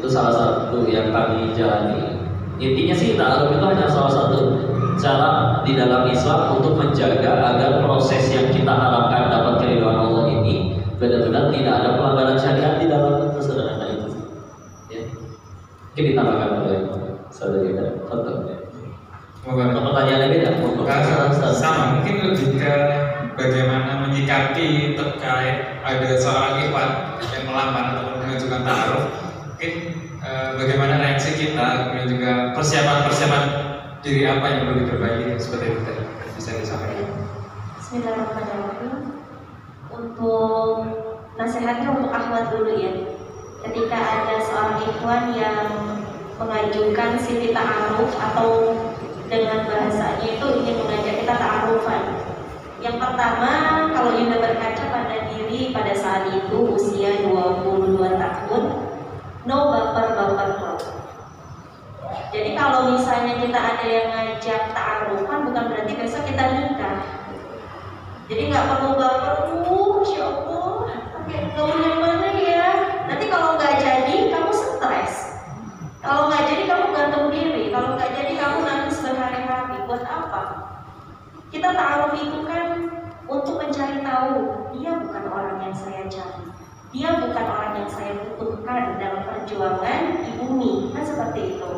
salah satu yang kami jalani. Intinya sih ta'aruf itu hanya salah satu cara di dalam Islam untuk menjaga agar proses yang kita harapkan dapat keridhaan Allah ini benar-benar tidak ada pelanggaran syariat di dalam sederhana itu. Ya. Mungkin ditambahkan oleh saudara kita. Contoh. Untuk pertanyaannya beda. Sama, mungkin lebih ke bagaimana menyikapi terkait ada seorang ikhwan yang melamar atau mengajukan ta'aruf. Mungkin bagaimana reaksi kita, kemudian juga persiapan diri apa yang perlu diperbaiki seperti itu bisa disampaikan. Bismillahirrahmanirrahim. Untuk nasihatnya untuk akhwat dulu ya. Ketika ada seorang ikhwan yang mengajukan siti ta'aruf atau dengan bahasanya itu ingin mengajak kita ta'arufan. Yang pertama, kalau Yunda berkaca pada diri pada saat itu usia 22 tahun, no baper. Jadi kalau misalnya kita ada yang ngajak ta'arufan, bukan berarti besok kita nikah. Jadi nggak perlu baper, Masya Allah, pakai gaun yang mana ya? Nanti kalau nggak jadi, kamu stres. Kalau nggak jadi, kamu gantung diri. Kalau nggak jadi, kamu nangis berhari-hari. Buat apa? Kita ta'aruf itu kan untuk mencari tahu, dia bukan orang yang saya cari. Dia bukan orang yang saya butuhkan dalam perjuangan di bumi. Kan seperti itu.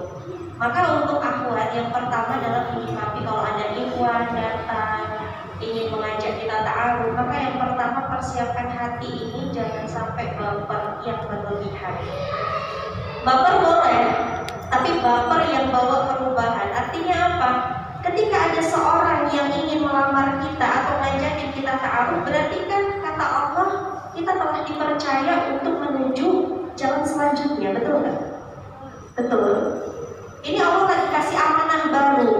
Maka untuk akhwat yang pertama adalah menyikapi kalau ada ikhwan datang ingin mengajak kita ta'aruf, maka yang pertama persiapkan hati ini jangan sampai baper yang berlebihan. Baper boleh, tapi baper yang bawa perubahan. Artinya apa? Ketika ada seorang yang ingin melamar kita atau ngajakin kita ta'aruf, berarti kan kata Allah kita telah dipercaya untuk menuju jalan selanjutnya, betul nggak? Betul. Ini Allah lagi kasih amanah baru.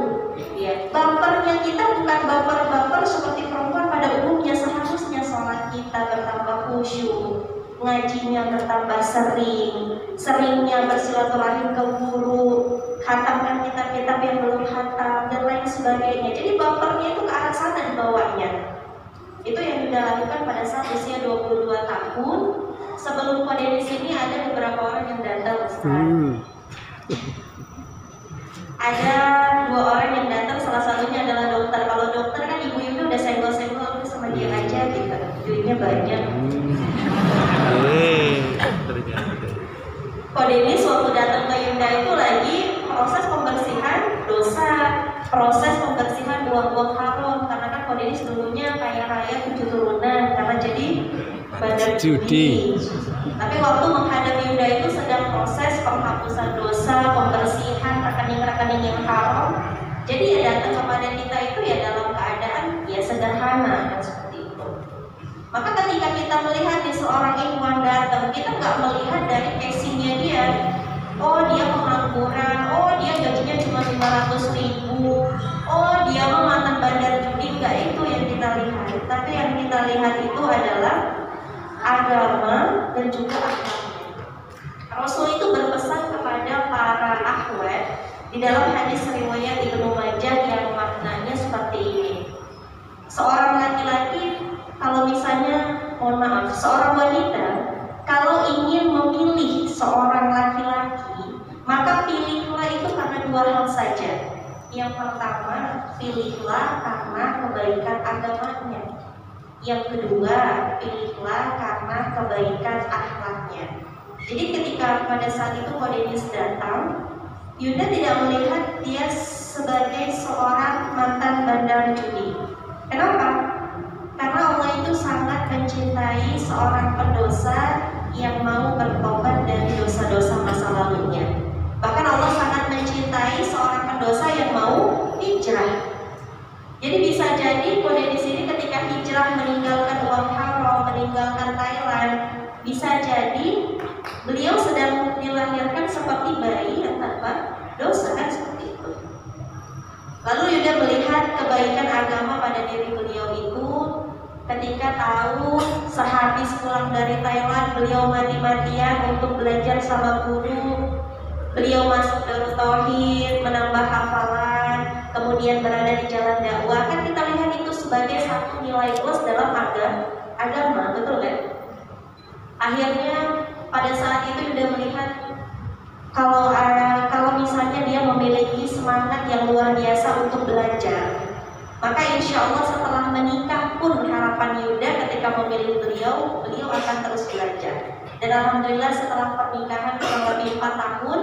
Ya, bapernya kita bukan baper-baper seperti perempuan pada umumnya. Seharusnya sholat kita bertambah khusyuk, ngajinya bertambah seringnya bersilaturahim ke guru, khatamkan kitab-kitab yang belum khatam dan lain sebagainya. Jadi bapernya itu ke arah sana dibawanya. Itu yang kita lakukan pada saat usia 22 tahun. Sebelum kode di sini ada beberapa orang yang datang, Ustaz. Ada 2 orang yang datang, salah satunya adalah dokter. Kalau dokter kan ibu-ibu udah senggol-senggol sama dia aja gitu, duitnya banyak. Kode ini waktu datang ke Yunda itu lagi proses pembersihan dosa, proses pembersihan buang-buang haram. Karena kan Kode ini sebelumnya kaya raya 7 turunan karena jadi bandar judi. Tapi waktu menghadap Yunda itu sedang proses penghapusan dosa, pembersihan rekening-rekening yang haram. Jadi ya datang kepada kita itu ya dalam keadaan ya sederhana kan seperti itu. Maka ketika kita melihat di seorang ikhwan datang, kita nggak melihat dari casingnya dia. Oh dia pengangguran, oh dia gajinya cuma 500.000, oh dia mantan bandar judi. Nggak itu yang kita lihat. Tapi yang kita lihat itu adalah agama dan juga akhlaknya. Rasul itu berpesan kepada para akhwat di dalam hadis riwayat Ibnu Majah yang maknanya seperti ini. Seorang laki-laki kalau misalnya, mohon maaf, seorang wanita kalau ingin memilih seorang laki-laki, maka pilihlah itu karena 2 hal saja. Yang pertama, pilihlah karena kebaikan agamanya. Yang kedua, pilihlah karena kebaikan akhlaknya. Jadi ketika pada saat itu Kodenis datang, Yunda tidak melihat dia sebagai seorang mantan bandar judi. Kenapa? Karena Allah itu sangat mencintai seorang pendosa yang mau bertobat dari dosa-dosa masa lalunya. Bahkan Allah sangat mencintai seorang pendosa yang mau hijrah. Jadi bisa jadi Kode di sini ketika hijrah meninggalkan uang haram, meninggalkan Thailand, bisa jadi beliau sedang dilahirkan seperti bayi yang tanpa dosa kan seperti itu. Lalu Yuda melihat kebaikan agama pada diri beliau itu ketika tahu sehabis pulang dari Thailand beliau mati-matian untuk belajar sama guru. Beliau masuk Darut Tauhid, menambah hafalan, kemudian berada di jalan dakwah. Kan kita lihat itu sebagai satu nilai plus dalam agama, betul kan? Akhirnya pada saat itu sudah melihat harapan Yuda ketika memilih beliau akan terus belajar. Dan alhamdulillah setelah pernikahan kurang lebih 4 tahun,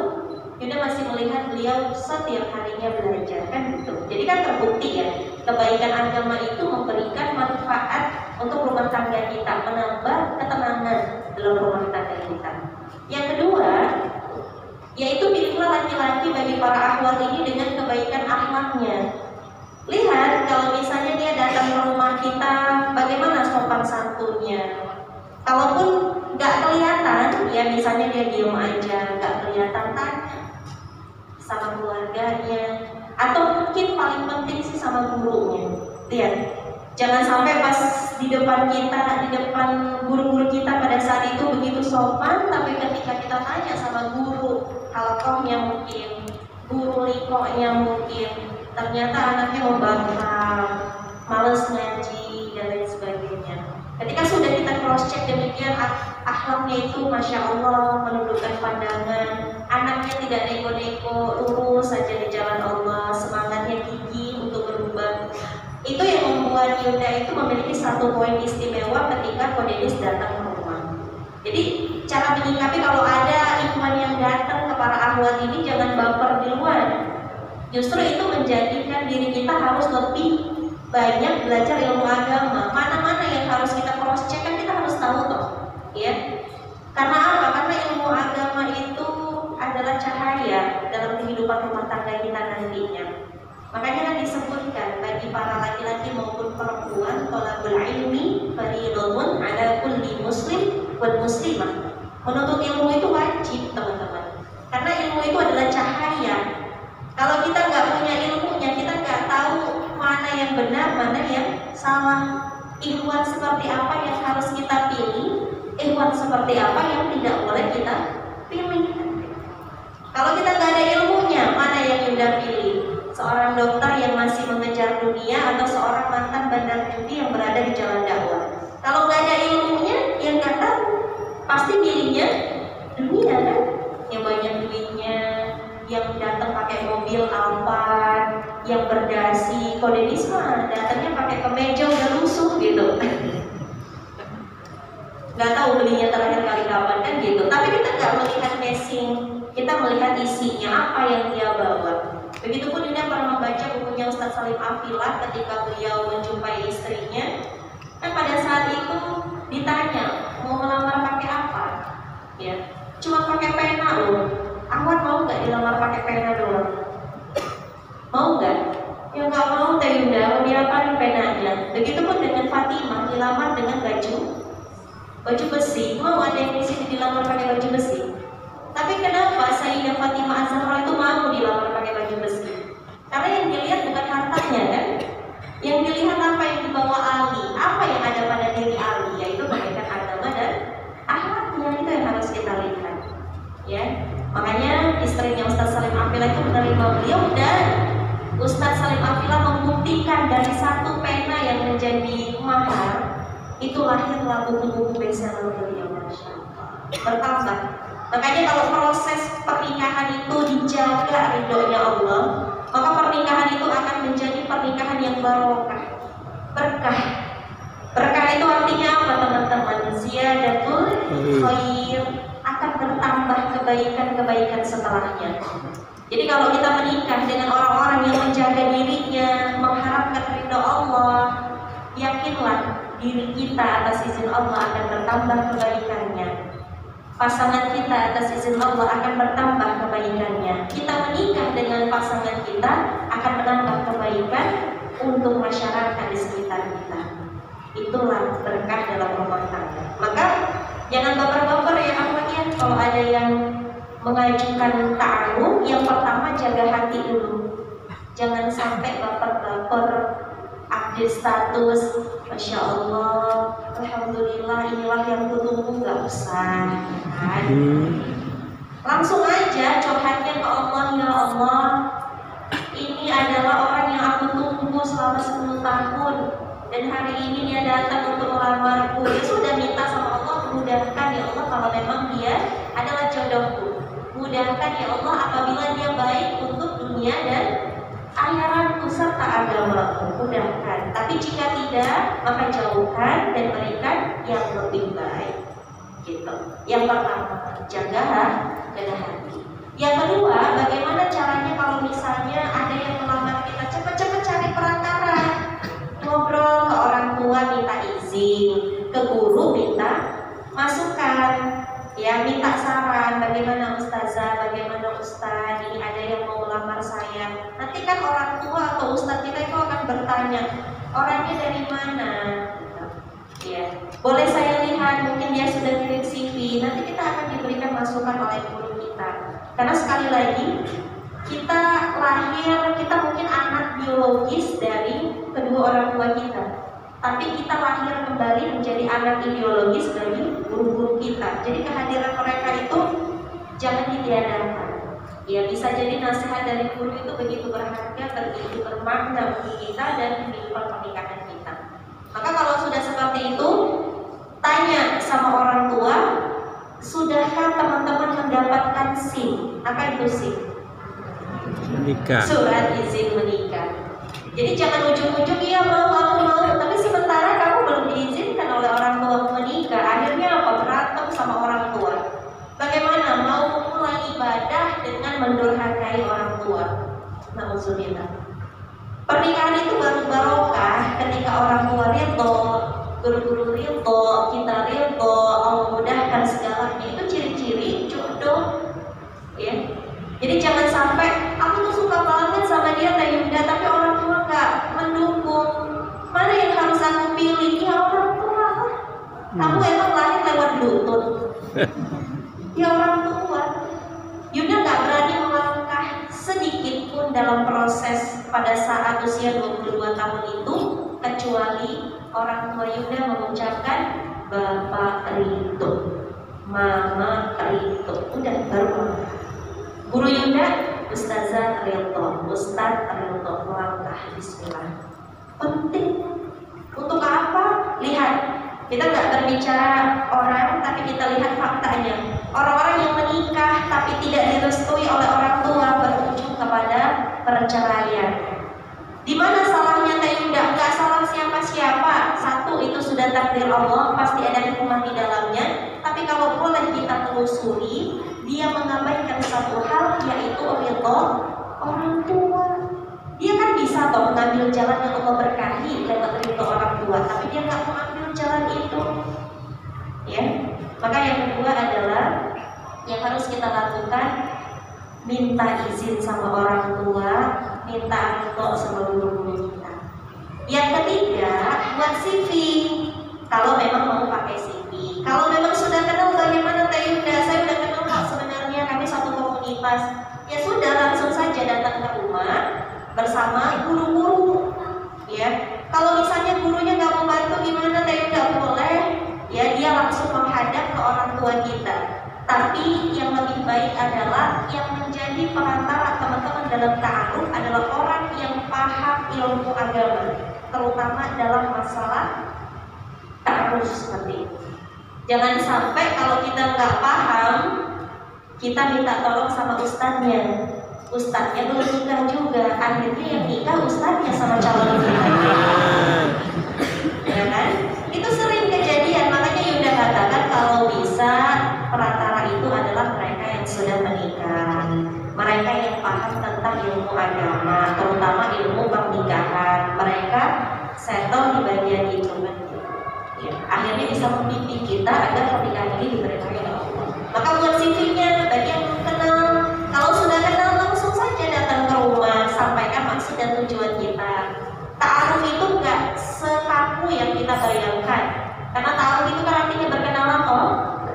Yuda masih melihat beliau setiap harinya belajar, kan gitu. Jadi kan terbukti ya, kebaikan agama itu memberikan manfaat untuk rumah tangga kita, menambah ketenangan dalam rumah tangga kita. Yang kedua, yaitu pilihlah laki-laki bagi para akhwat ini dengan kebaikan akhlaknya. Lihat kalau misalnya dia datang ke rumah kita, bagaimana sopan santunnya. Kalaupun nggak kelihatan, ya misalnya dia diem aja, nggak kelihatan tanya sama keluarganya, atau mungkin paling penting sih sama gurunya. Lihat, jangan sampai pas di depan kita, di depan guru-guru kita pada saat itu begitu sopan, tapi ketika kita tanya sama guru halaqahnya mungkin, guru liqo'nya mungkin, ternyata anaknya membangkang, males ngaji dan lain sebagainya. Ketika sudah kita cross check demikian, akhlaknya itu masya Allah menundukkan pandangan, anaknya tidak neko-neko, lurus saja di jalan Allah, semangatnya gigih untuk berubah. Itu yang membuat Yuda itu memiliki satu poin istimewa ketika Kodenis datang ke rumah. Jadi cara menyikapi kalau ada ikhwan yang datang ke para akhwat ini, jangan baper duluan. Justru itu menjadikan diri kita harus lebih banyak belajar ilmu agama. Mana-mana yang harus kita cross check kan kita harus tahu toh, ya. Karena apa? Karena ilmu agama itu adalah cahaya dalam kehidupan rumah tangga kita nantinya. Makanya kan disebutkan bagi para laki-laki maupun perempuan, thalabul ilmi fardhun ala kulli muslim wal muslimah. Menuntut ilmu itu wajib, teman-teman. Karena ilmu itu adalah cahaya. Kalau kita nggak punya ilmunya, kita nggak tahu mana yang benar, mana yang salah. Ikhwan seperti apa yang harus kita pilih, ikhwan seperti apa yang tidak boleh kita pilih. Kalau kita nggak ada ilmunya, mana yang Yuda pilih? Seorang dokter yang masih mengejar dunia atau seorang mantan bandar judi yang berada di jalan dakwah? Kalau nggak ada ilmunya, yang nggak tahu, pasti pilihnya dunia kan? Yang banyak duitnya, yang datang pakai mobil Alphard, yang berdasi. Kodenis mah datangnya pakai kemeja udah lusuh gitu. Nggak tahu belinya terakhir kali kapan kan gitu. Tapi kita nggak melihat casing, kita melihat isinya apa yang dia bawa. Begitupun Yuda pernah membaca bukunya Ustadz Salim Afilah ketika beliau menjumpai istrinya. Kan pada saat itu ditanya mau melamar pakai apa, ya cuma pakai pena loh. Ahwat mau nggak dilamar pakai pena doang? Mau nggak? Ya nggak mau teh Yuda, mau diapain penanya? Begitupun dengan Fatimah dilamar dengan baju besi. Mau ada yang di sini dilamar pakai baju besi? Tapi kenapa Sayyidah Fatimah Az-Zahra itu mau dilamar pakai baju besi? Karena yang dilihat bukan hartanya kan? Yang dilihat apa yang dibawa Ali, apa yang ada pada diri Ali, yaitu kebaikan agama dan akhlaknya. Itu yang harus kita lihat, ya. Makanya istrinya Ustadz Salim Afilah itu menerima beliau, dan Ustadz Salim Afilah membuktikan dari satu pena yang menjadi mahar itu lahirlah buku-buku bestseller beliau, masya Allah, bertambah. Makanya kalau proses pernikahan itu dijaga ridhonya Allah, maka pernikahan itu akan menjadi pernikahan yang barokah, berkah. Berkah itu artinya apa teman-teman? Ziyadatul khair, akan bertambah kebaikan-kebaikan setelahnya. Jadi kalau kita menikah dengan orang-orang yang menjaga dirinya, mengharapkan ridho Allah, yakinlah diri kita atas izin Allah akan bertambah kebaikannya. Pasangan kita atas izin Allah akan bertambah kebaikannya. Kita menikah dengan pasangan kita akan menambah kebaikan untuk masyarakat di sekitar kita. Itulah berkah dalam rumah tangga. Maka jangan baper-baper ya akhwatnya. Kalau ada yang mengajukan ta'aruf, yang pertama jaga hati dulu. Jangan sampai baper-baper, update status, masya Allah, alhamdulillah, inilah yang kutunggu, nggak usah. Kan? Langsung aja curhatnya ke Allah, ya Allah, ini adalah orang yang aku tunggu selama 10 tahun, dan hari ini dia datang untuk melamarku. Dia sudah minta sama Allah, mudahkan ya Allah kalau memang dia adalah jodohku. Mudahkan ya Allah apabila dia baik untuk dunia dan akhiratku serta agamaku, mudahkan. Tapi jika tidak, maka jauhkan Yang pertama, jaga hati. Yang kedua, bagaimana caranya kalau misalnya ada yang melamar kita, cepat-cepat cari perantara, ngobrol ke orang tua minta izin, ke guru minta masukan, ya minta saran, bagaimana ustazah, bagaimana ustaz, ini ada yang mau melamar saya. Nanti kan orang tua atau ustaz kita itu akan bertanya, orangnya dari mana? Ya, boleh saya lihat, mungkin dia sudah kirim CV. Nanti kita akan diberikan masukan oleh guru kita. Karena sekali lagi, kita lahir, kita mungkin anak biologis dari kedua orang tua kita, tapi kita lahir kembali menjadi anak ideologis dari guru-guru kita. Jadi kehadiran mereka itu jangan ditiadakan. Ya, bisa jadi nasihat dari guru itu begitu berharga, begitu bermakna bagi kita dan kehidupan pernikahan kita. Maka kalau sudah seperti itu, tanya sama orang tua, sudahkah teman-teman mendapatkan SIM? Apa itu SIM? Menikah. Surat izin menikah. Jadi jangan ujung-ujung iya mau, aku mau, tapi sementara kamu belum diizinkan oleh orang tua menikah. Akhirnya apa? Berantem sama orang tua. Bagaimana mau memulai ibadah dengan mendurhakai orang tua? Nauzubillah. Pernikahan itu baru barokah ketika orang tua ridho, guru-guru ridho, kita ridho, Allah mudahkan segalanya. Itu ciri-ciri jodoh, ya. Jadi jangan sampai aku tuh suka banget sama dia Teh Yunda, tapi orang tua nggak mendukung. Mana yang harus aku pilih? Ya orang tua. Kamu emang lahir lewat lutut. Ya orang tua. Yunda nggak berani melangkah sedikit pun dalam proses pada saat usia 22 tahun itu, kecuali orang tua Yunda mengucapkan Bapak Ridho, Mama Ridho. Udah baru melangkah. Guru Yunda, Ustazah Ridho, Ustaz Ridho, melangkah. Bismillah. Penting. Untuk apa? Lihat, kita nggak berbicara orang, tapi kita lihat faktanya. Orang-orang yang menikah tapi tidak direstui oleh orang tua berujung kepada perceraian. Di mana salahnya Teh Yunda? Nggak salah siapa-siapa. Satu, itu sudah takdir Allah, pasti ada hikmah di dalamnya. Tapi kalau boleh kita telusuri, dia mengabaikan satu hal, yaitu ridho orang tua. Dia kan bisa toh mengambil jalan yang Allah berkahi lewat ridho orang tua, tapi dia nggak mau ambil jalan itu. Ya, maka yang kedua adalah yang harus kita lakukan, minta izin sama orang tua, minta ridho sama guru-guru kita. Yang ketiga, buat CV. Kalau memang mau pakai CV, kalau memang sudah kenal bagaimana Teh Yunda, saya sudah kenal kok sebenarnya kami satu komunitas. Ya sudah, langsung saja datang ke rumah bersama guru-guru. Ya, kalau misalnya gurunya nggak mau bantu gimana Teh Yunda? Boleh. Ya, dia langsung menghadap ke orang tua kita. Tapi yang lebih baik adalah yang menjadi perantara teman-teman dalam ta'aruf adalah orang yang paham ilmu agama, terutama dalam masalah ta'aruf seperti itu. Jangan sampai kalau kita nggak paham, kita minta tolong sama ustadznya. Ustadznya belum nikah juga, akhirnya yang nikah ustadznya sama calon kita. Ya kan? Itu sering kejadian, makanya Yunda katakan kalau bisa perantara itu adalah mereka yang sudah menikah, mereka yang paham tentang ilmu agama, terutama ilmu pernikahan. Mereka settle di bagian itu. Ya, akhirnya bisa membimbing kita agar pernikahan ini diberkahi oleh Allah. Maka buat CV-nya, bagi yang belum kenal, kalau sudah kenal langsung saja datang ke rumah, sampaikan maksud dan tujuan kita. Ta'aruf itu nggak sekaku yang kita bayangkan, karena ta'aruf itu kan artinya berkenalan toh,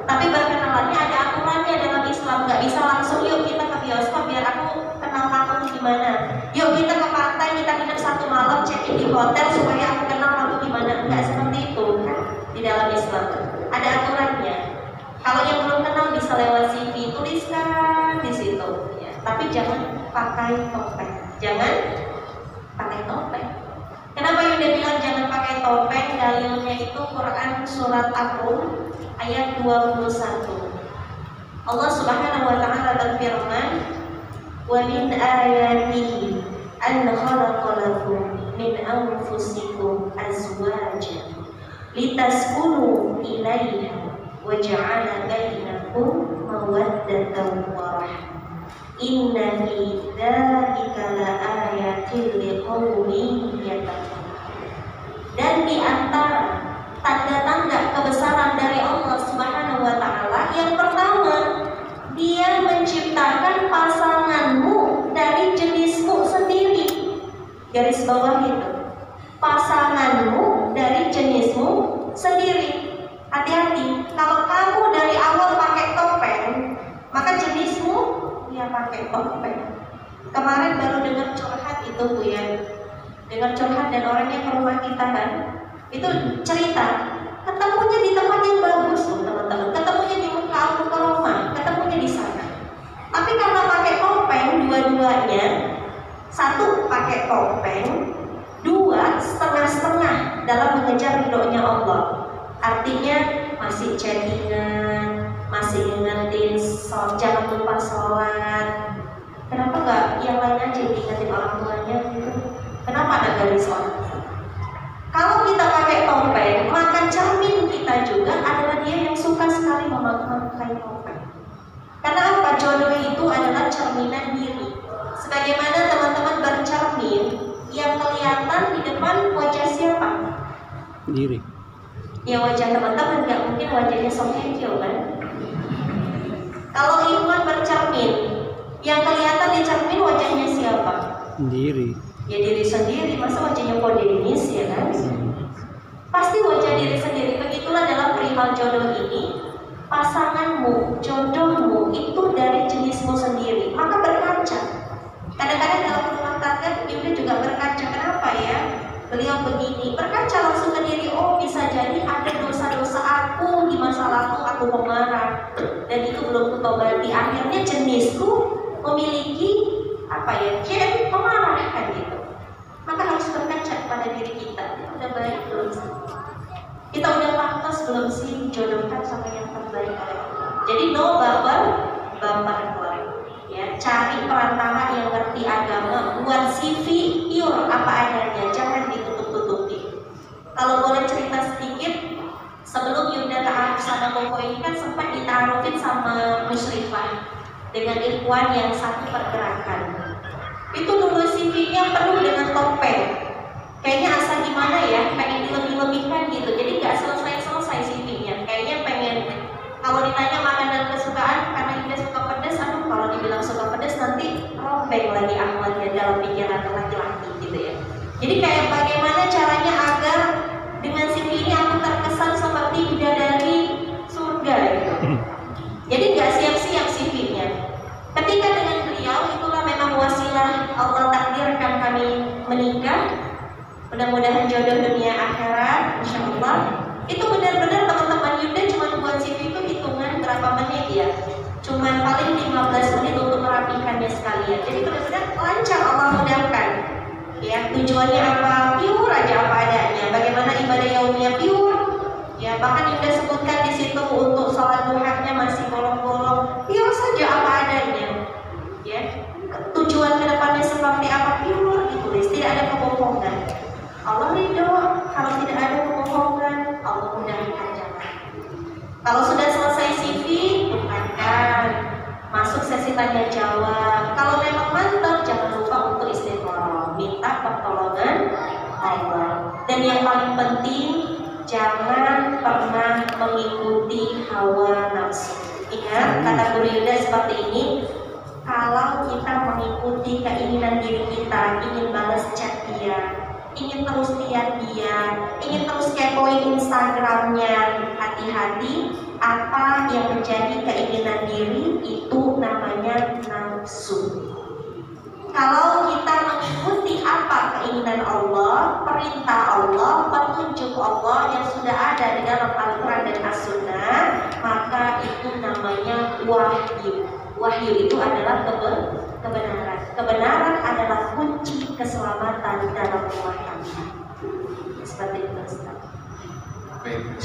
tapi berkenalannya ada aturannya dalam Islam. Nggak bisa langsung yuk kita ke bioskop biar aku kenal kamu gimana, yuk kita ke pantai kita hidup satu malam check-in di hotel supaya aku kenal kamu gimana. Nggak seperti itu kan di dalam Islam, ada aturannya. Kalau yang belum kenal bisa lewat CV, tuliskan di situ ya. Tapi jangan pakai topeng, jangan pakai topeng. Kenapa Yunda bilang jangan pakai topeng? Dalilnya itu Quran surat Ar-Rum ayat 21. Allah Subhanahu wa taala berfirman, "Wa min ayatihi an khalaqa lakum min anfusikum azwajan litaskunu ilaiha wa ja'ala bainakum mawaddatan wa rahmah. Inna fi dzalika laayatin liqaumin yatafakkarun. Dan di antara tanda-tanda kebesaran dari Allah Subhanahu wa taala, yang pertama, Dia menciptakan pasanganmu dari jenismu sendiri. Garis bawah itu. Pasanganmu dari jenismu sendiri. Hati-hati, kalau kamu dari awal pakai topeng, maka jenismu ya pakai topeng. Kemarin baru dengar curhat itu Bu ya. Dengar curhat dan orangnya ke rumah kita kan. Itu cerita, ketemunya di tempat yang bagus loh teman-teman. Ketemunya di muka Al-Karomah, ketemunya di sana. Tapi karena pakai topeng dua-duanya, satu pakai topeng, dua setengah-setengah dalam mengejar ridhonya Allah. Artinya masih chattingan, masih ingetin jangan lupa sholat. Kenapa nggak yang lain aja diingetin orang tuanya gitu? Kenapa ada garis sholat? Kalau kita pakai topeng, maka cermin kita juga adalah dia yang suka sekali memakai topeng. Karena apa? Jodoh itu adalah cerminan diri. Sebagaimana teman-teman bercermin, yang kelihatan di depan wajah siapa? Diri. Ya wajah teman-teman, nggak mungkin wajahnya Song Hye Kyo kan? Kalau Ikhwan bercermin, yang kelihatan di cermin wajahnya siapa? Diri. Ya diri sendiri, masa wajahnya kode Denis ya kan? Pasti wajah diri sendiri. Begitulah dalam perihal jodoh ini. Pasanganmu, jodohmu itu dari jenismu sendiri. Maka berkaca. Kadang-kadang dalam rumah tangga Ibu juga berkaca. Kenapa ya? Beliau begini, berkaca langsung ke diri. Oh bisa jadi ada dosa-dosa aku di masa lalu, aku pemarah dan itu belum kutobati. Akhirnya jenisku memiliki gen pemarah kan gitu. Maka harus berkaca pada diri kita. Kita udah baik belum sih? Kita udah pantas belum sih jodohkan sama yang terbaik oleh Allah? Jadi no baper ya, cari perantara yang ngerti agama, buat CV pure apa adanya, jangan ditutup-tutupi. Kalau boleh cerita sedikit, sebelum Yunda ta'aruf sama Koko ini kan sempat ditaarufin sama Musyrifah dengan Ikhwan yang satu pergerakan. Itu dulu CV-nya penuh dengan topeng. Kayaknya asal gimana ya, pengen dilebih-lebihkan gitu. Jadi nggak selesai-selesai CV-nya. Kayaknya pengen, kalau ditanya makanan kesukaan, karena dia suka pedas, aduh kalau dibilang suka pedas nanti robek lagi akhlaknya dalam pikiran laki-laki gitu ya. Jadi kayak bagaimana caranya agar dengan CV ini aku terkesan seperti bidadari surga gitu. Jadi nggak siap-siap CV-nya. Ketika dengan beliau, itulah memang wasilah Allah takdirkan kami menikah. Mudah-mudahan jodoh dunia akhirat, insya Allah. Itu benar-benar teman-teman Yunda cuma buat CV itu hitungan berapa menit ya. Cuma paling 15 menit untuk merapikannya sekalian. Jadi benar-benar lancar Allah mudahkan. Ya, tujuannya apa? Pure aja apa adanya. Bagaimana ibadah yaumnya pure? Ya, bahkan Yunda sebutkan di situ untuk sholat duhanya masih bolong-bolong. Pure saja apa adanya. Ya, tujuan kedepannya seperti apa? Pure ditulis, tidak ada kebohongan. Allah ridho kalau tidak ada kebohongan, Allah mudahkan jalan. Kalau sudah selesai CV, bukankan, masuk sesi tanya jawab. Kalau memang mantap, jangan lupa untuk istiqomah, minta pertolongan Allah. Dan yang paling penting, jangan pernah mengikuti hawa nafsu. Ingat kata Guru Yunda seperti ini. Kalau kita mengikuti keinginan diri kita, ingin balas chat dia, ingin terus lihat dia, ingin terus kepoin Instagramnya, hati-hati. Apa yang menjadi keinginan diri itu namanya nafsu. Kalau kita mengikuti apa keinginan Allah, perintah Allah, petunjuk Allah yang sudah ada di dalam Al-Quran dan As-Sunnah, maka itu namanya wahyu. Wahyu itu adalah kebenaran. Kebenaran adalah kunci keselamatan dalam rumah tangga. Seperti itu, Ustaz. Baik,